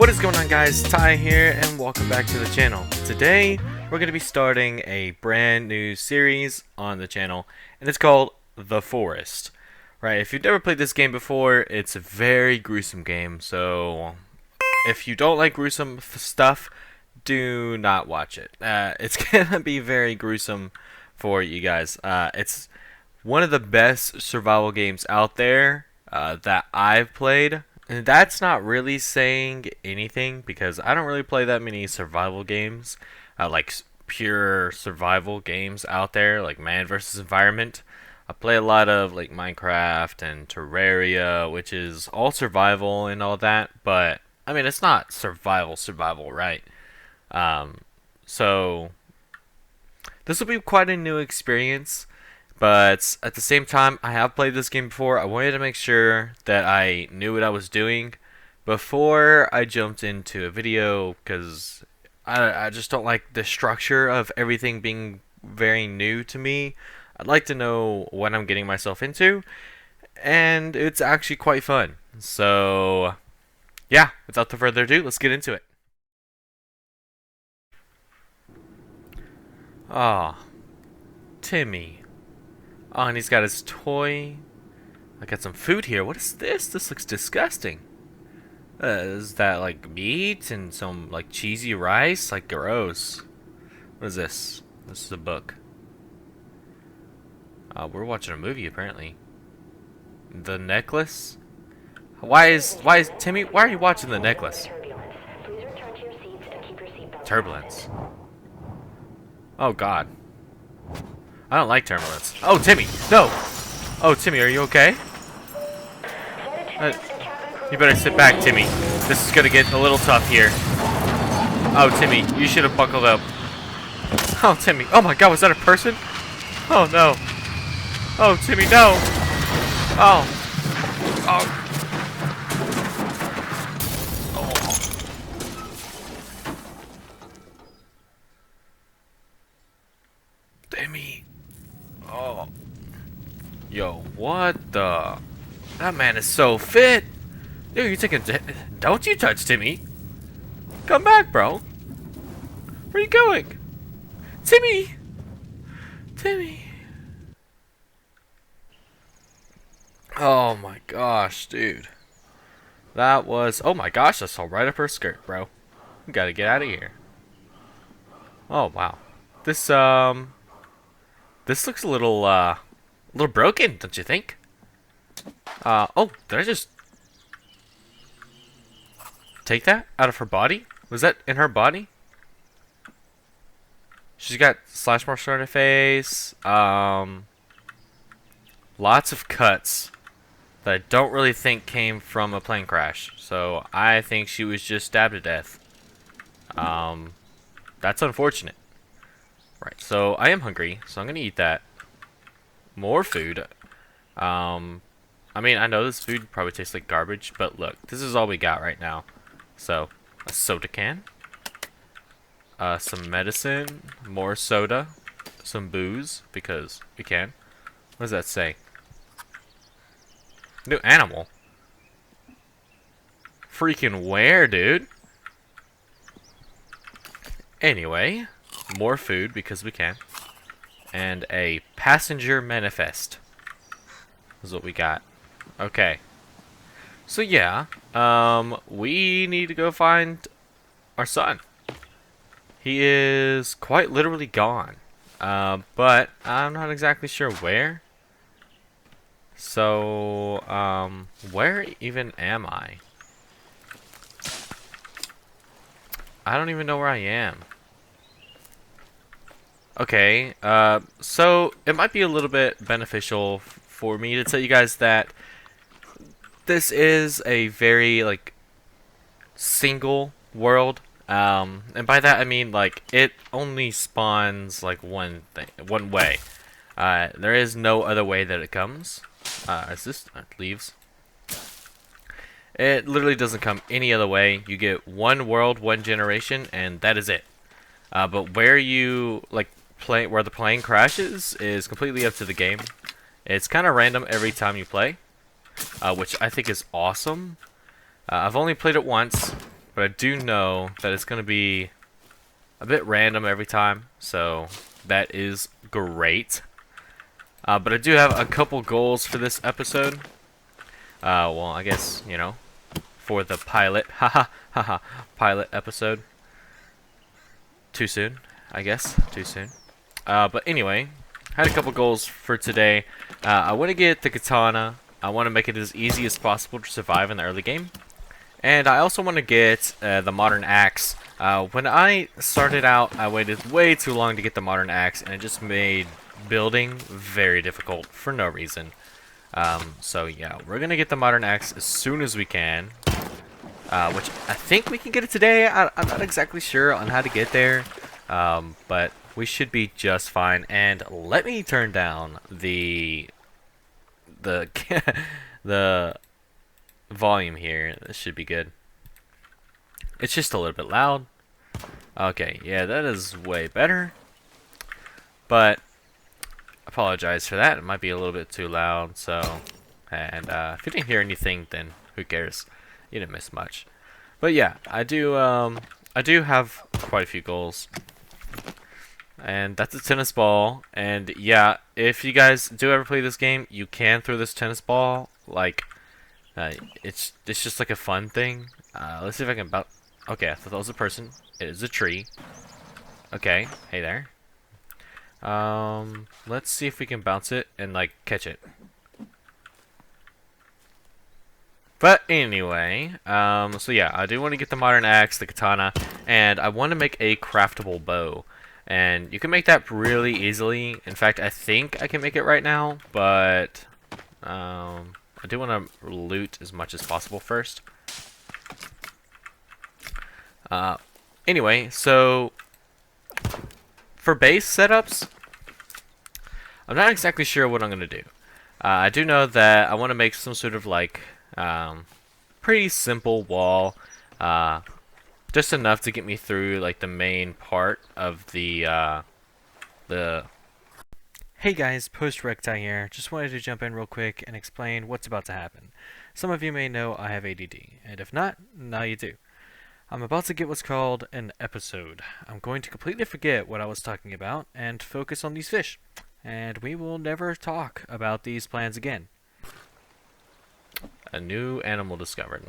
What is going on, guys? Ty here and welcome back to the channel. Today we're going to be starting a brand new series on the channel and it's called The Forest. Right, if you've never played this game before, it's a very gruesome game, so if you don't like gruesome stuff, do not watch it. It's going to be very gruesome for you guys. It's one of the best survival games out there that I've played. And that's not really saying anything because I don't really play that many survival games, like pure survival games out there, like Man vs. Environment. I play a lot of like Minecraft and Terraria, which is all survival and all that, but I mean it's not survival, right? So this will be quite a new experience. But at the same time, I have played this game before. I wanted to make sure that I knew what I was doing before I jumped into a video because I just don't like the structure of everything being very new to me. I'd like to know what I'm getting myself into, and it's actually quite fun. So, yeah, without further ado, let's get into it. Ah, Timmy. Oh, and he's got his toy. I got some food here. What is this? This looks disgusting. Is that like meat and some like cheesy rice? Like gross. What is this? This is a book. We're watching a movie apparently. The Necklace? Why is Timmy? Why are you watching The Necklace? Turbulence. Oh God. I don't like turbulence. Oh, Timmy, no! Oh, Timmy, are you okay? You better sit back, Timmy. This is gonna get a little tough here. Oh, Timmy, you should have buckled up. Oh, Timmy. Oh my God, was that a person? Oh no. Oh, Timmy, no. Oh. Oh. Timmy. Oh. Yo, what the? That man is so fit. Dude, you taking? Don't you touch Timmy. Come back, bro. Where are you going? Timmy. Timmy. Oh my gosh, dude. That was, oh my gosh, that's all right up her skirt, bro. We gotta get out of here. Oh wow. This looks a little broken, don't you think? Oh, did I just take that out of her body? Was that in her body? She's got slash marks on her face. Lots of cuts that I don't really think came from a plane crash. So I think she was just stabbed to death. That's unfortunate. Right, so I am hungry, so I'm gonna eat that. More food. I mean, I know this food probably tastes like garbage, but look, this is all we got right now. So, a soda can. Some medicine. More soda. Some booze, because we can. What does that say? New animal. Freaking where, dude? Anyway, more food, because we can. And a passenger manifest is what we got. Okay. So yeah, we need to go find our son. He is quite literally gone. But I'm not exactly sure where. So, where even am I? I don't even know where I am. Okay, so it might be a little bit beneficial for me to tell you guys that this is a very, like, single world. And by that I mean, like, it only spawns, like, one way. There is no other way that it comes. Is this leaves? It literally doesn't come any other way. You get one world, one generation, and that is it. But where you, like, where the plane crashes is completely up to the game. It's kind of random every time you play, which I think is awesome. I've only played it once, but I do know that it's going to be a bit random every time, so that is great. But I do have a couple goals for this episode. Well, I guess, you know, for the pilot, pilot episode. Too soon, I guess, too soon. But anyway, I had a couple goals for today. I want to get the katana. I want to make it as easy as possible to survive in the early game. And I also want to get the modern axe. When I started out, I waited way too long to get the modern axe, and it just made building very difficult for no reason. So yeah, we're going to get the modern axe as soon as we can. Which I think we can get it today. I'm not exactly sure on how to get there. But we should be just fine. And let me turn down the the volume here. This should be good. It's just a little bit loud. Okay, yeah, that is way better. But apologize for that. It might be a little bit too loud. So, and if you didn't hear anything, then who cares? You didn't miss much. But yeah, I do have quite a few goals. And that's a tennis ball. And yeah, if you guys do ever play this game, you can throw this tennis ball. Like, it's just like a fun thing. Let's see if I can bounce. Okay, I thought that was a person. It is a tree. Okay, hey there. Let's see if we can bounce it and like catch it. But anyway, so yeah, I do want to get the modern axe, the katana, and I want to make a craftable bow. And you can make that really easily. In fact, I think I can make it right now, but I do want to loot as much as possible first. Anyway, so for base setups, I'm not exactly sure what I'm going to do. I do know that I want to make some sort of like pretty simple wall, just enough to get me through like the main part of the Hey guys, Post-Recti here. Just wanted to jump in real quick and explain what's about to happen. Some of you may know I have ADD, and if not, now you do. I'm about to get what's called an episode. I'm going to completely forget what I was talking about and focus on these fish. And we will never talk about these plans again. A new animal discovered.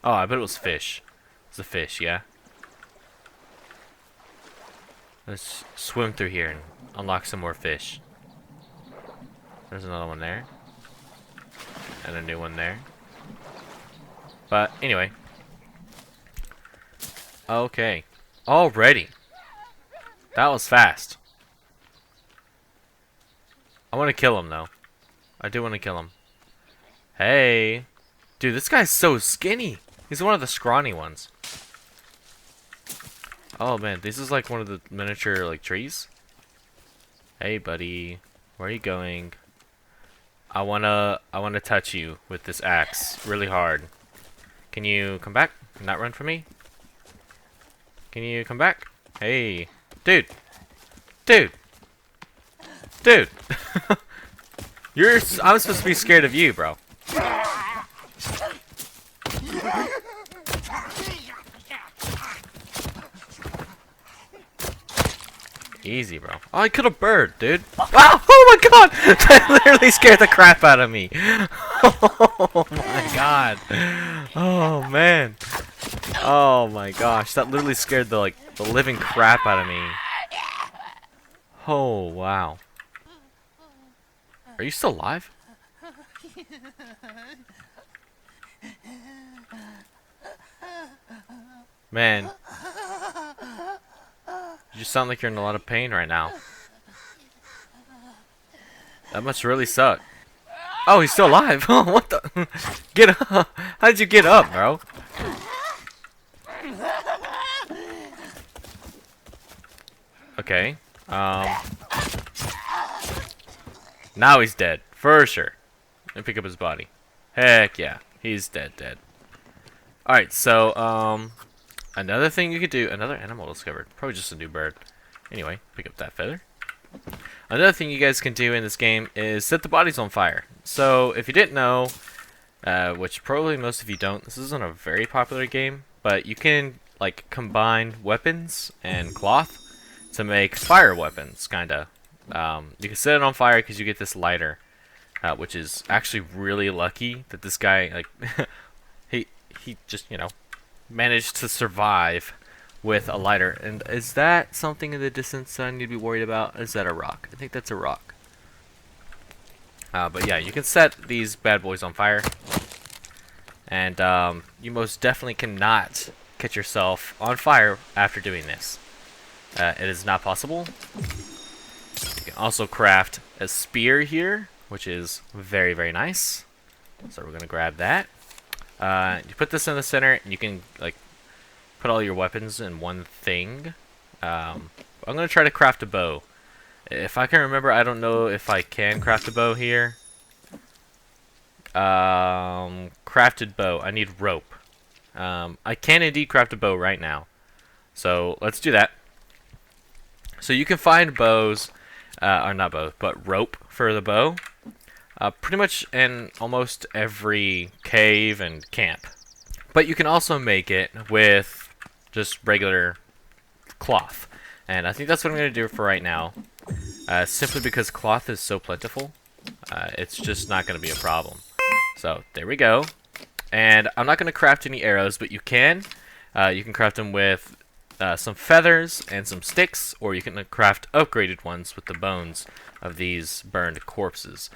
Oh, I bet it was fish. It's a fish, yeah? Let's swim through here and unlock some more fish. There's another one there. And a new one there. But anyway. Okay. Already. That was fast. I want to kill him though. I do want to kill him. Hey. Dude, this guy's so skinny. He's one of the scrawny ones. Oh man, this is like one of the miniature like trees. Hey buddy. Where are you going? I wanna touch you with this axe really hard. Can you come back? Not run from me? Can you come back? Hey. Dude. Dude. Dude. I'm supposed to be scared of you, bro. Easy, bro. Oh, I killed a bird, dude. Wow! Oh my god! That literally scared the crap out of me. Oh my god. Oh man. Oh my gosh, that literally scared the living crap out of me. Oh wow. Are you still alive? Man. You just sound like you're in a lot of pain right now. That must really suck. Oh, he's still alive. Oh, what the? Get up. How did you get up, bro? Okay. Now he's dead. For sure. Let me pick up his body. Heck yeah. He's dead. Alright, so, another thing you could do, another animal discovered. Probably just a new bird. Anyway, pick up that feather. Another thing you guys can do in this game is set the bodies on fire. So, if you didn't know, which probably most of you don't, this isn't a very popular game, but you can like combine weapons and cloth to make fire weapons, kinda. You can set it on fire because you get this lighter, which is actually really lucky that this guy, like, he just, you know, managed to survive with a lighter. And is that something in the distance I need to be worried about? Is that a rock? I think that's a rock. But yeah, you can set these bad boys on fire. And you most definitely cannot catch yourself on fire after doing this. It is not possible. You can also craft a spear here, which is very, very nice. So we're going to grab that. You put this in the center, and you can like put all your weapons in one thing. I'm going to try to craft a bow. If I can remember, I don't know if I can craft a bow here. Crafted bow. I need rope. I can indeed craft a bow right now. So let's do that. So you can find bows, or not bows, but rope for the bow. Pretty much in almost every cave and camp. But you can also make it with just regular cloth. And I think that's what I'm going to do for right now. Simply because cloth is so plentiful. It's just not going to be a problem. So there we go. And I'm not going to craft any arrows, but you can. You can craft them with some feathers and some sticks, or you can craft upgraded ones with the bones of these burned corpses.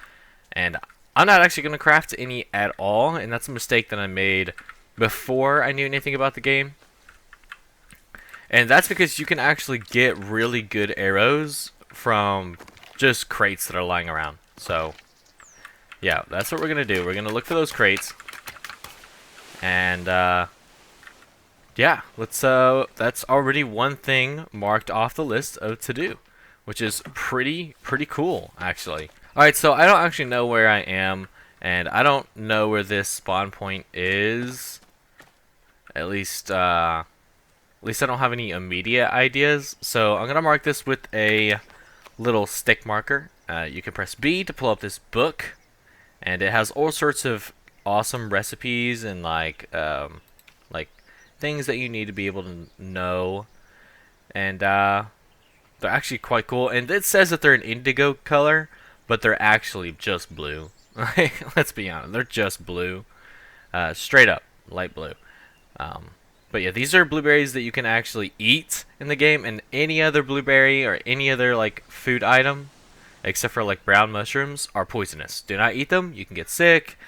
And I'm not actually going to craft any at all, and that's a mistake that I made before I knew anything about the game. And that's because you can actually get really good arrows from just crates that are lying around. So, yeah, that's what we're going to do. We're going to look for those crates. And, yeah, let's, that's already one thing marked off the list of to do, which is pretty cool, actually. Alright, so I don't actually know where I am, and I don't know where this spawn point is. At least I don't have any immediate ideas. So I'm going to mark this with a little stick marker. You can press B to pull up this book, and it has all sorts of awesome recipes and like things that you need to be able to know. And they're actually quite cool. And it says that they're an indigo color, but they're actually just blue. Let's be honest, they're just blue. Straight up, light blue. But yeah, these are blueberries that you can actually eat in the game, and any other blueberry or any other like food item, except for like brown mushrooms, are poisonous. Do not eat them, you can get sick.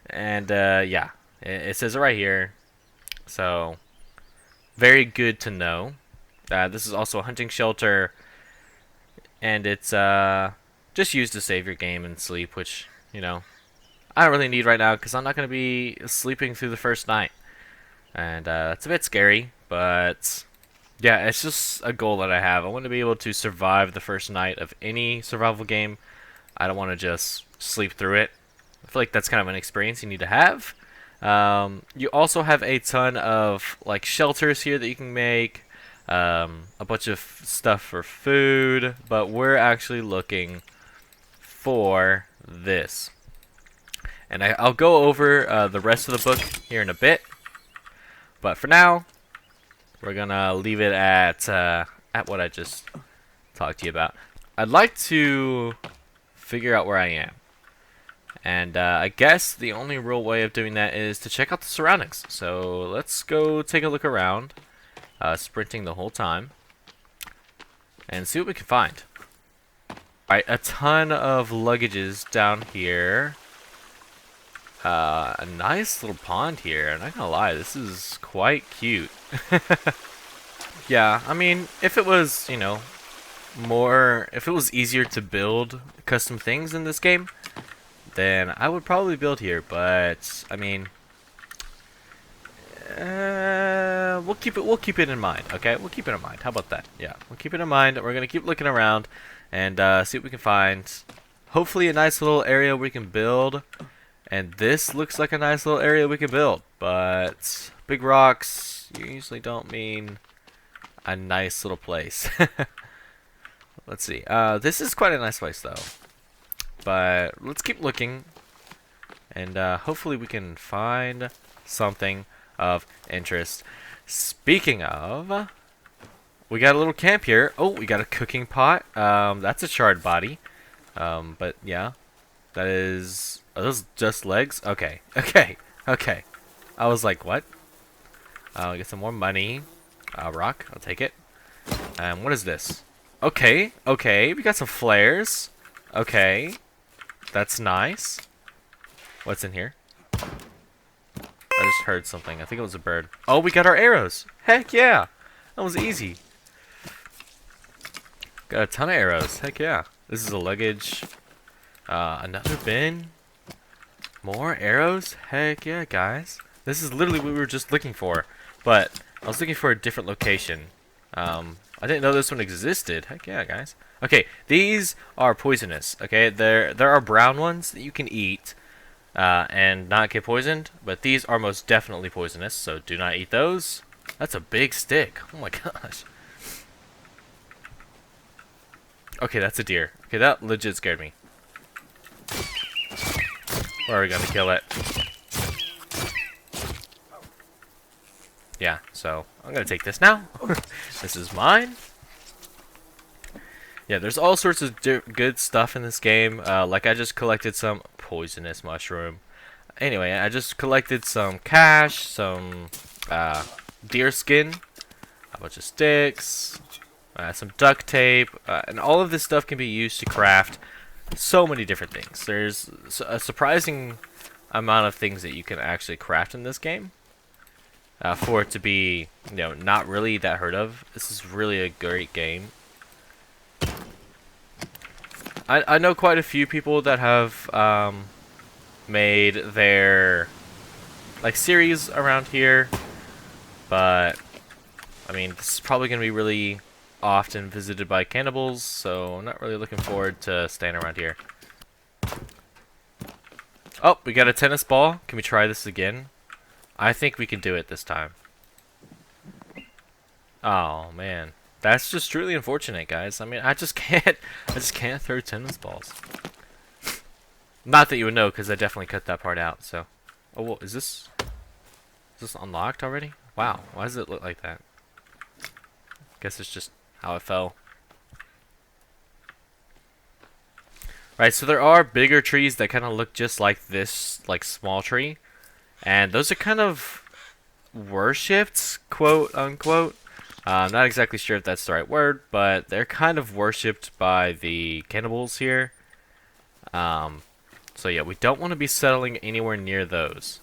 And yeah, it says it right here. So, very good to know. This is also a hunting shelter, and it's just used to save your game and sleep, which, you know, I don't really need right now because I'm not going to be sleeping through the first night. And it's a bit scary, but yeah, it's just a goal that I have. I want to be able to survive the first night of any survival game. I don't want to just sleep through it. I feel like that's kind of an experience you need to have. You also have a ton of like shelters here that you can make. A bunch of stuff for food, but we're actually looking for this. And I'll go over the rest of the book here in a bit. But for now, we're gonna leave it at what I just talked to you about. I'd like to figure out where I am. And I guess the only real way of doing that is to check out the surroundings. So let's go take a look around, sprinting the whole time, and see what we can find. Alright, a ton of luggages down here. A nice little pond here. I'm not gonna lie, this is quite cute. Yeah, I mean, if it was, you know, if it was easier to build custom things in this game, then I would probably build here. But I mean, we'll keep it in mind. Okay, we'll keep it in mind. How about that? Yeah, we'll keep it in mind. We're gonna keep looking around and see what we can find. Hopefully, a nice little area we can build. And this looks like a nice little area we can build, but big rocks usually don't mean a nice little place. Let's see. This is quite a nice place, though. But let's keep looking, and hopefully we can find something of interest. Speaking of, we got a little camp here. Oh, we got a cooking pot. That's a charred body. But yeah, that is. Are those just legs? Okay, okay, okay. I was like, what? Get some more money. Rock. I'll take it. What is this? Okay, okay. We got some flares. Okay, that's nice. What's in here? I just heard something. I think it was a bird. Oh, we got our arrows. Heck yeah. That was easy. Got a ton of arrows. Heck yeah. This is a luggage. Another bin. More arrows. Heck yeah, guys. This is literally what we were just looking for. But I was looking for a different location. I didn't know this one existed. Heck yeah, guys. Okay, these are poisonous. Okay, there are brown ones that you can eat. And not get poisoned, but these are most definitely poisonous, so do not eat those. That's a big stick. Oh my gosh. Okay, that's a deer. Okay, that legit scared me. Where are we gonna kill it? Yeah, so I'm gonna take this now. This is mine. Yeah, there's all sorts of good stuff in this game. Like I just collected some poisonous mushroom. Anyway, I just collected some cash, some deer skin, a bunch of sticks, some duct tape, and all of this stuff can be used to craft so many different things. There's a surprising amount of things that you can actually craft in this game. For it to be, not really that heard of. This is really a great game. I know quite a few people that have made their series around here, but I mean this is probably gonna be really often visited by cannibals, so I'm not really looking forward to staying around here. Oh, we got a tennis ball. Can we try this again? I think we can do it this time. Oh man, that's just truly unfortunate, guys. I mean, I just can't throw tennis balls. Not that you would know, because I definitely cut that part out. So, oh, well, is this unlocked already? Wow, why does it look like that? Guess it's just how it fell. Right, so there are bigger trees that kind of look just like this, small tree, and those are kind of worshipped, quote unquote. I'm not exactly sure if that's the right word, but they're kind of worshipped by the cannibals here. So yeah, we don't want to be settling anywhere near those.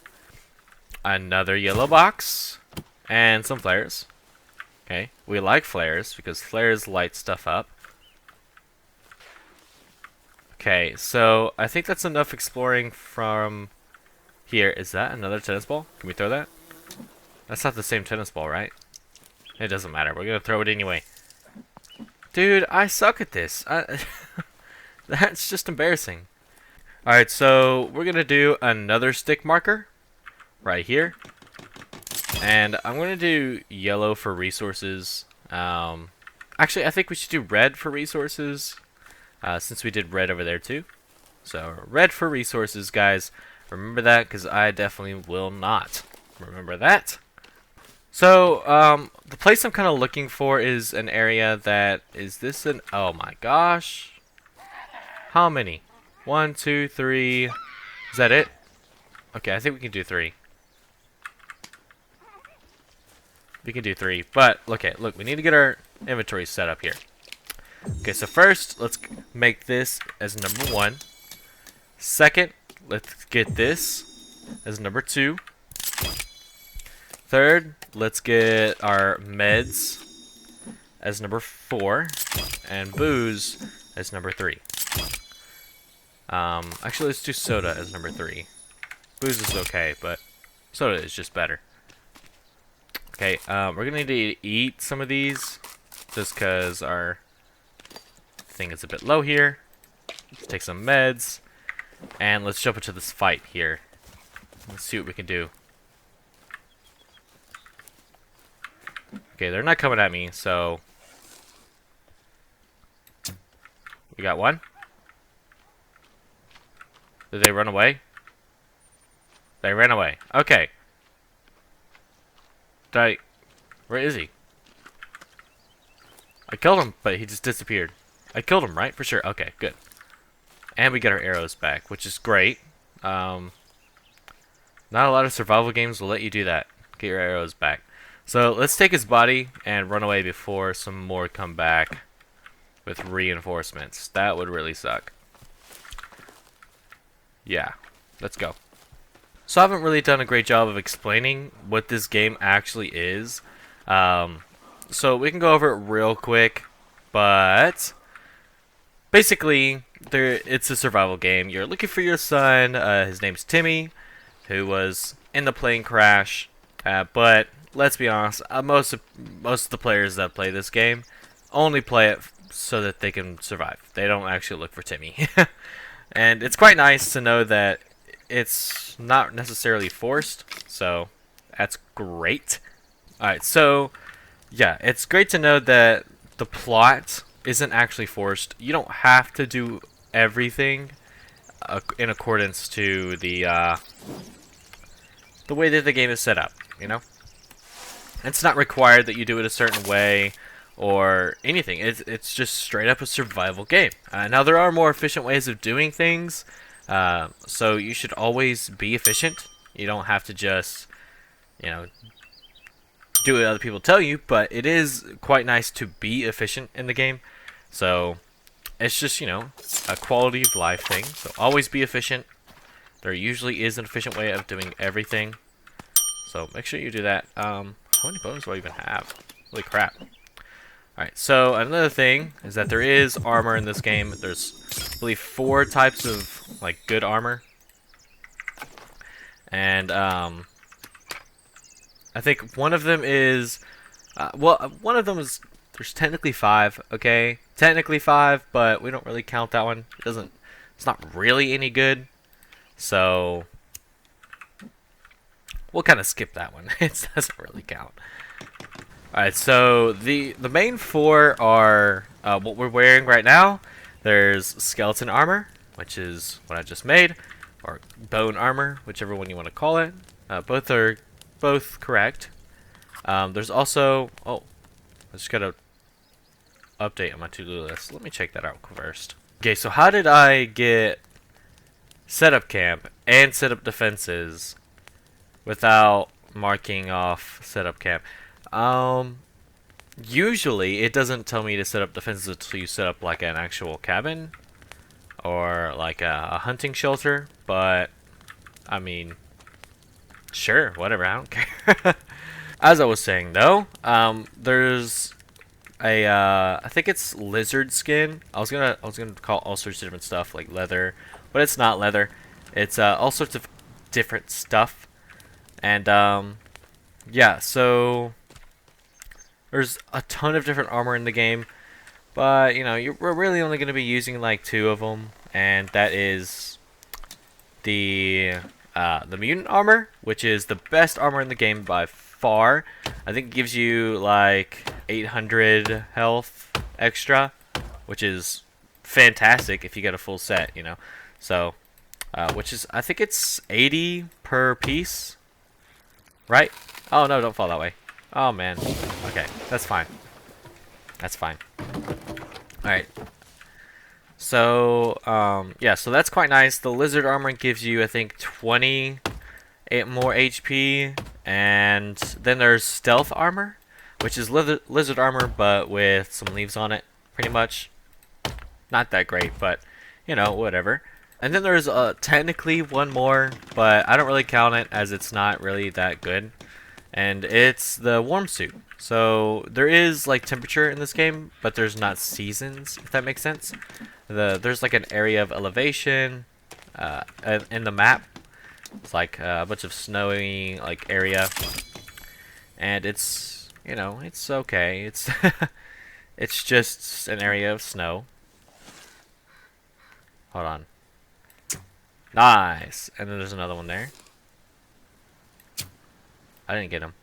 Another yellow box, and some flares. Okay, we like flares because flares light stuff up. Okay, so I think that's enough exploring from here. Is that another tennis ball? Can we throw that? That's not the same tennis ball, right? It doesn't matter. We're gonna throw it anyway. Dude, I suck at this. That's just embarrassing. Alright, so we're gonna do another stick marker right here. And I'm gonna do yellow for resources. Actually, I think we should do red for resources. Since we did red over there too. So, red for resources, guys. Remember that, because I definitely will not remember that. So, the place I'm kind of looking for is an area that... Is this an... Oh my gosh. How many? 1, 2, 3... Is that it? Okay, I think we can do 3. We can do 3. But, okay, look, we need to get our inventory set up here. Okay, so first, let's make this as number 1. Second, let's get this as number 2. Third, let's get our meds as number 4. And booze as number 3. Actually, let's do soda as number 3. Booze is okay, but soda is just better. Okay, we're gonna need to eat some of these just because our thing is a bit low here. Let's take some meds, and let's jump into this fight here. Let's see what we can do. Okay, they're not coming at me, so we got one. Did they run away? They ran away. Okay. Did I Where is he? I killed him, but he just disappeared. I killed him, right? For sure. Okay, good. And we get our arrows back, which is great. Not a lot of survival games will let you do that. Get your arrows back. So let's take his body and run away before some more come back with reinforcements. That would really suck. Yeah, let's go. So I haven't really done a great job of explaining what this game actually is. So we can go over it real quick, but basically, it's a survival game. You're looking for your son. His name's Timmy, who was in the plane crash. But let's be honest, most of the players that play this game only play it so that they can survive. They don't actually look for Timmy. And it's quite nice to know that it's not necessarily forced, so that's great. Alright, so yeah, it's great to know that the plot isn't actually forced. You don't have to do everything in accordance to the way that the game is set up, you know? It's not required that you do it a certain way or anything. It's just straight up a survival game. Now, there are more efficient ways of doing things, so you should always be efficient. You don't have to just, you know, do what other people tell you, but it is quite nice to be efficient in the game. So it's just, you know, a quality of life thing. So always be efficient. There usually is an efficient way of doing everything. So make sure you do that. How many bones do I even have? Holy crap. Alright, so another thing is that there is armor in this game. There's, I believe, 4 types of, like, good armor. And, I think one of them is, one of them is, there's technically 5, okay? Technically 5, but we don't really count that one. It's not really any good. So, we'll kind of skip that one. It doesn't really count. Alright, so the main 4 are what we're wearing right now. There's skeleton armor, which is what I just made, or bone armor, whichever one you want to call it. Both are correct. There's also, oh, I just got to update on my to-do list. Let me check that out first. Okay, so how did I get setup camp and setup defenses without marking off setup camp? Usually it doesn't tell me to set up defenses until you set up like an actual cabin or like a hunting shelter, but I mean, sure, whatever, I don't care. As I was saying though, there's a I think it's lizard skin. I was gonna call all sorts of different stuff like leather, but it's not leather. It's all sorts of different stuff. And yeah, so there's a ton of different armor in the game, but you know, we're really only going to be using like 2 of them, and that is the mutant armor, which is the best armor in the game by far. I think it gives you like 800 health extra, which is fantastic if you get a full set, you know. So, which is, I think it's 80 per piece, right? Oh no, don't fall that way. Oh man. Okay, that's fine. That's fine. Alright. So, yeah, so that's quite nice. The lizard armor gives you, I think, 20 more HP. And then there's stealth armor, which is lizard armor, but with some leaves on it, pretty much. Not that great, but, you know, whatever. And then there's technically one more, but I don't really count it as it's not really that good. And it's the warm suit. So there is like temperature in this game, but there's not seasons, if that makes sense. There's like an area of elevation in the map. It's like a bunch of snowy like area, and it's, you know, it's okay. It's it's just an area of snow. Hold on. Nice. And then there's another one there. I didn't get him.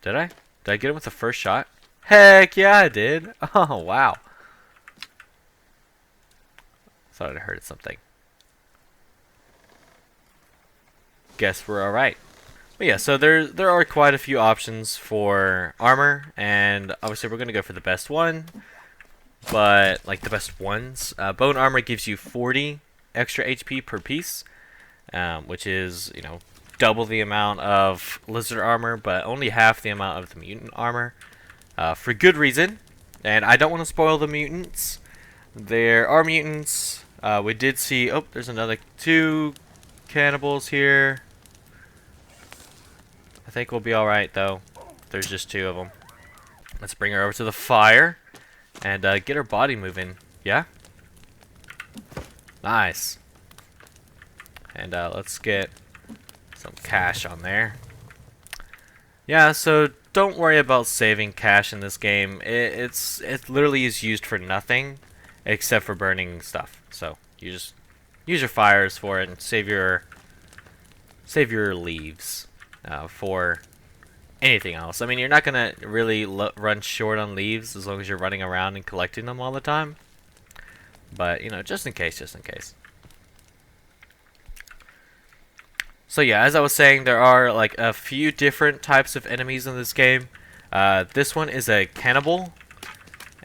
Did I? Did I get him with the first shot? Heck yeah, I did. Oh, wow. Thought I heard something. Guess we're alright. But yeah, so there are quite a few options for armor, and obviously we're gonna go for the best one. But like the best ones, bone armor gives you 40 extra HP per piece, which is double the amount of lizard armor, but only half the amount of the mutant armor, for good reason. And I don't want to spoil the mutants. There are mutants. We did see. Oh, there's another 2 cannibals here. I think we'll be all right though. There's just 2 of them. Let's bring her over to the fire and get her body moving. Yeah. Nice. And let's get some cash on there. Yeah, so don't worry about saving cash in this game. It literally is used for nothing except for burning stuff. So you just use your fires for it and save your leaves for anything else. I mean, you're not gonna really run short on leaves as long as you're running around and collecting them all the time. But just in case, just in case. So yeah, as I was saying, there are like a few different types of enemies in this game. This one is a cannibal,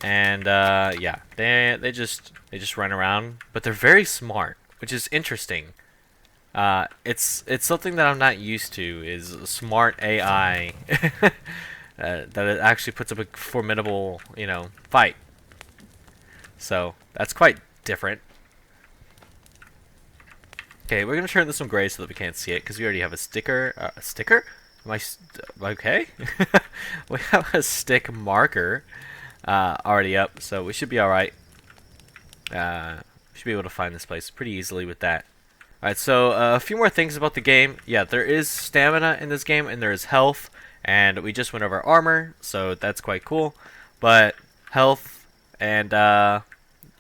and yeah, they just run around, but they're very smart, which is interesting. It's something that I'm not used to, is smart AI that it actually puts up a formidable fight. So that's quite different. Okay, we're gonna turn this one gray so that we can't see it because we already have a sticker. A sticker? Am I okay? We have a stick marker already up, so we should be all right. We should be able to find this place pretty easily with that. All right, so a few more things about the game. Yeah, there is stamina in this game, and there is health, and we just went over armor, so that's quite cool. But health, and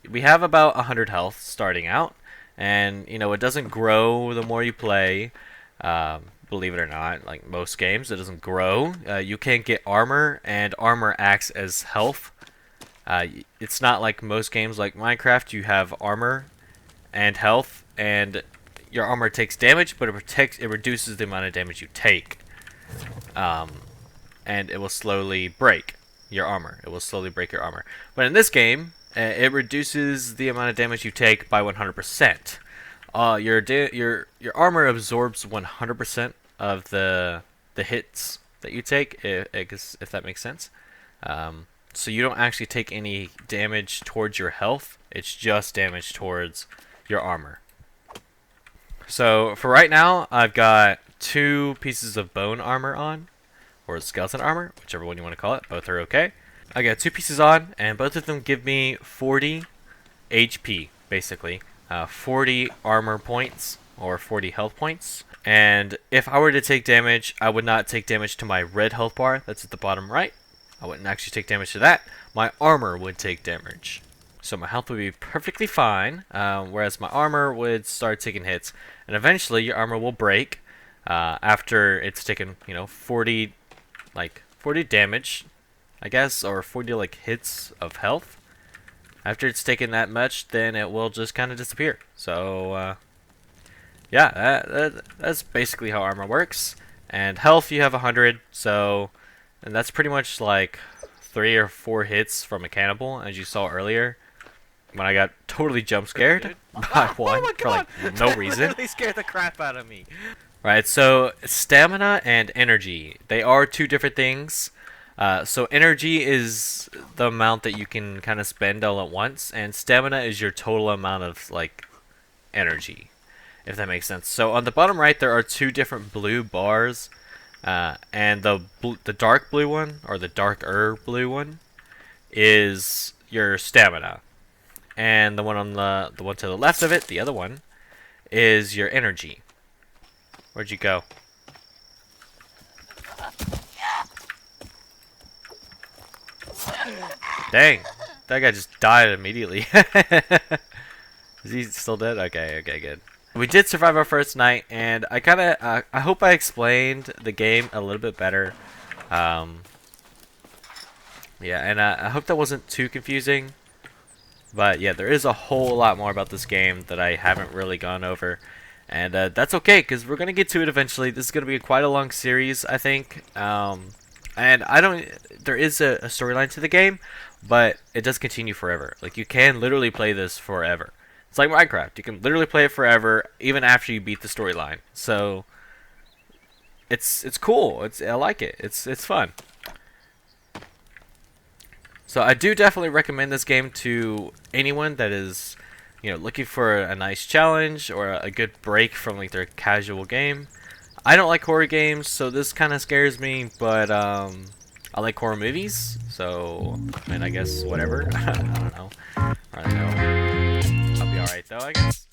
we have about 100 health starting out. And it doesn't grow the more you play, believe it or not. Like most games, it doesn't grow. You can't get armor, and armor acts as health. It's not like most games like Minecraft. You have armor and health, and your armor takes damage, but it reduces the amount of damage you take. And it will slowly break your armor. It will slowly break your armor. But in this game, it reduces the amount of damage you take by 100%. Your armor absorbs 100% of the hits that you take, if that makes sense. So you don't actually take any damage towards your health. It's just damage towards your armor. So for right now, I've got 2 pieces of bone armor on, or skeleton armor, whichever one you want to call it. Both are okay. I got 2 pieces on, and both of them give me 40 HP, basically. 40 armor points, or 40 health points. And if I were to take damage, I would not take damage to my red health bar that's at the bottom right. I wouldn't actually take damage to that. My armor would take damage. So my health would be perfectly fine, whereas my armor would start taking hits. And eventually your armor will break after it's taken, 40 damage, I guess, or 40 hits of health. After it's taken that much, then it will just kind of disappear. So yeah, that's basically how armor works. And health, you have 100, and that's pretty much like 3 or 4 hits from a cannibal, as you saw earlier. When I got totally jump scared by one for no reason. Literally scared the crap out of me. Right, so stamina and energy, they are 2 different things. So energy is the amount that you can kind of spend all at once, and stamina is your total amount of energy, if that makes sense. So on the bottom right, there are 2 different blue bars, and the dark blue one, or the darker blue one, is your stamina, and the one on the one to the left of it, the other one, is your energy. Where'd you go? Dang, that guy just died immediately. Is he still dead? Okay, good. We did survive our first night, and I hope I explained the game a little bit better. Yeah, and I hope that wasn't too confusing. But yeah, there is a whole lot more about this game that I haven't really gone over. And that's okay, because we're going to get to it eventually. This is going to be quite a long series, I think. And I don't... There is a storyline to the game, but it does continue forever. Like, you can literally play this forever. It's like Minecraft. You can literally play it forever, even after you beat the storyline. So, it's cool. I like it. It's fun. So I do definitely recommend this game to anyone that is, looking for a nice challenge or a good break from like their casual game. I don't like horror games, so this kind of scares me, but I like horror movies, so I mean, I guess whatever. I don't know. I don't know. I'll be alright though, I guess.